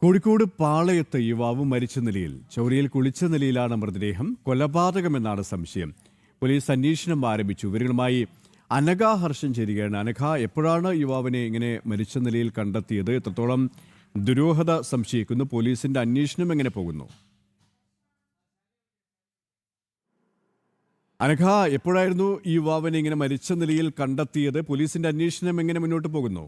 കോഴിക്കോട് പാളയത്ത് യുവാവ് മരിച്ച നിലയിൽ ചൗരിയിൽ കുളിച്ച നിലയിലാണ് മൃതദേഹം. കൊലപാതകമെന്നാണ് സംശയം. പോലീസ് അന്വേഷണം ആരംഭിച്ചു. ഇവരുമായി അനഘ ഹർഷൻ ചേരുകയാണ്. അനഘ, എപ്പോഴാണ് യുവാവിനെ ഇങ്ങനെ മരിച്ച നിലയിൽ കണ്ടെത്തിയത്? എത്രത്തോളം ദുരൂഹത സംശയിക്കുന്നു? പോലീസിന്റെ അന്വേഷണം എങ്ങനെ പോകുന്നു? അനഘ, എപ്പോഴായിരുന്നു ഈ യുവാവിനെ ഇങ്ങനെ മരിച്ച നിലയിൽ കണ്ടെത്തിയത്? പോലീസിന്റെ അന്വേഷണം എങ്ങനെ മുന്നോട്ട് പോകുന്നു?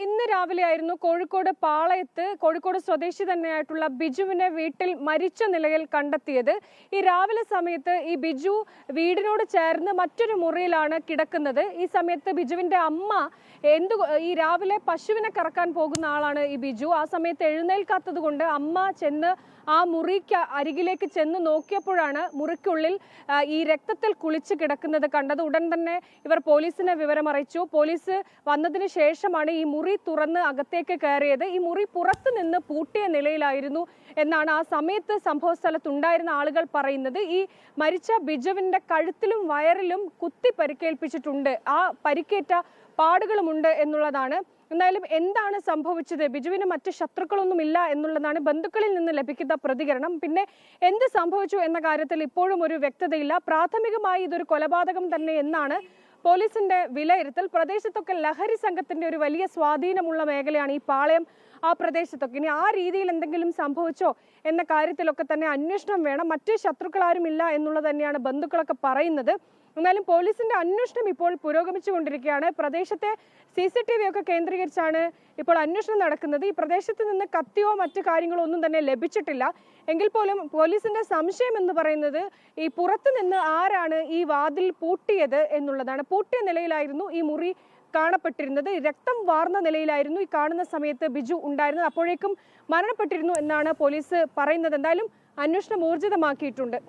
ഇന്ന് രാവിലെ ആയിരുന്നു കോഴിക്കോട് പാളയത്ത് കോഴിക്കോട് സ്വദേശി തന്നെയായിട്ടുള്ള ബിജുവിനെ വീട്ടിൽ മരിച്ച നിലയിൽ കണ്ടെത്തിയത്. ഈ രാവിലെ സമയത്ത് ഈ ബിജു വീടിനോട് ചേർന്ന് മറ്റൊരു മുറിയിലാണ് കിടക്കുന്നത്. ഈ സമയത്ത് ബിജുവിന്റെ അമ്മ ഈ രാവിലെ പശുവിനെ കറക്കാൻ പോകുന്ന ആളാണ് ഈ ബിജു. ആ സമയത്ത് എഴുന്നേൽക്കാത്തത് കൊണ്ട് അമ്മ ചെന്ന് ആ മുറിക്ക് അരികിലേക്ക് ചെന്ന് നോക്കിയപ്പോഴാണ് മുറിക്കുള്ളിൽ ഈ രക്തത്തിൽ കുളിച്ച് കിടക്കുന്നത് കണ്ടത്. ഉടൻ തന്നെ ഇവർ പോലീസിനെ വിവരമറിയിച്ചു. പോലീസ് വന്നതിന് ശേഷമാണ് ഈ മുറി തുറന്ന് അകത്തേക്ക് കയറിയത്. ഈ മുറി പുറത്തു നിന്ന് പൂട്ടിയ നിലയിലായിരുന്നു എന്നാണ് ആ സമയത്ത് സംഭവ സ്ഥലത്തുണ്ടായിരുന്ന ആളുകൾ പറയുന്നത്. ഈ മരിച്ച ബിജുവിന്റെ കഴുത്തിലും വയറിലും കുത്തി പരിക്കേൽപ്പിച്ചിട്ടുണ്ട്. ആ പരിക്കേറ്റ പാടുകളുമുണ്ട് എന്നുള്ളതാണ്. എന്തായാലും എന്താണ് സംഭവിച്ചത്? ബിജുവിന് മറ്റ് ശത്രുക്കളൊന്നുമില്ല എന്നുള്ളതാണ് ബന്ധുക്കളിൽ നിന്ന് ലഭിക്കുന്ന പ്രതികരണം. പിന്നെ എന്ത് സംഭവിച്ചു എന്ന കാര്യത്തിൽ ഇപ്പോഴും ഒരു വ്യക്തതയില്ല. പ്രാഥമികമായി ഇതൊരു കൊലപാതകം തന്നെ എന്നാണ് പോലീസിന്റെ വിലയിരുത്തൽ. പ്രദേശത്തൊക്കെ ലഹരി സംഘത്തിന്റെ ഒരു വലിയ സ്വാധീനമുള്ള മേഖലയാണ് ഈ പാളയം. ആ പ്രദേശത്തൊക്കെ ഇനി ആ രീതിയിൽ എന്തെങ്കിലും സംഭവിച്ചോ എന്ന കാര്യത്തിലൊക്കെ തന്നെ അന്വേഷണം വേണം. മറ്റ് ശത്രുക്കളാരും ഇല്ല എന്നുള്ളത് തന്നെയാണ് ബന്ധുക്കളൊക്കെ പറയുന്നത്. എന്നാലും പോലീസിന്റെ അന്വേഷണം ഇപ്പോൾ പുരോഗമിച്ചുകൊണ്ടിരിക്കുകയാണ്. പ്രദേശത്തെ CCTV ഒക്കെ കേന്ദ്രീകരിച്ചാണ് ഇപ്പോൾ അന്വേഷണം നടക്കുന്നത്. ഈ പ്രദേശത്ത് നിന്ന് കത്തിയോ മറ്റു കാര്യങ്ങളോ ഒന്നും തന്നെ ലഭിച്ചിട്ടില്ല. എങ്കിൽ പോലും പോലീസിന്റെ സംശയം എന്ന് പറയുന്നത് ഈ പുറത്തു നിന്ന് ആരാണ് ഈ വാതിൽ പൂട്ടിയത് എന്നുള്ളതാണ്. പൂട്ടിയ നിലയിലായിരുന്നു ഈ മുറി കാണപ്പെട്ടിരുന്നത്. രക്തം വാർന്ന നിലയിലായിരുന്നു ഈ കാണുന്ന സമയത്ത് ബിജു ഉണ്ടായിരുന്നത്. അപ്പോഴേക്കും മരണപ്പെട്ടിരുന്നു എന്നാണ് പോലീസ് പറയുന്നത്. എന്തായാലും അന്വേഷണം ഊർജിതമാക്കിയിട്ടുണ്ട്.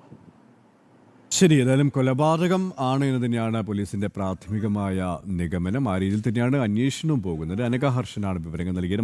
ശരി, ഏതായാലും കൊലപാതകം ആണ് എന്ന് തന്നെയാണ് പോലീസിന്റെ പ്രാഥമികമായ നിഗമനം. ആ രീതിയിൽ തന്നെയാണ് അന്വേഷണവും പോകുന്നത്. അനഘ ഹർഷനാണ് വിവരങ്ങൾ നൽകിയത്.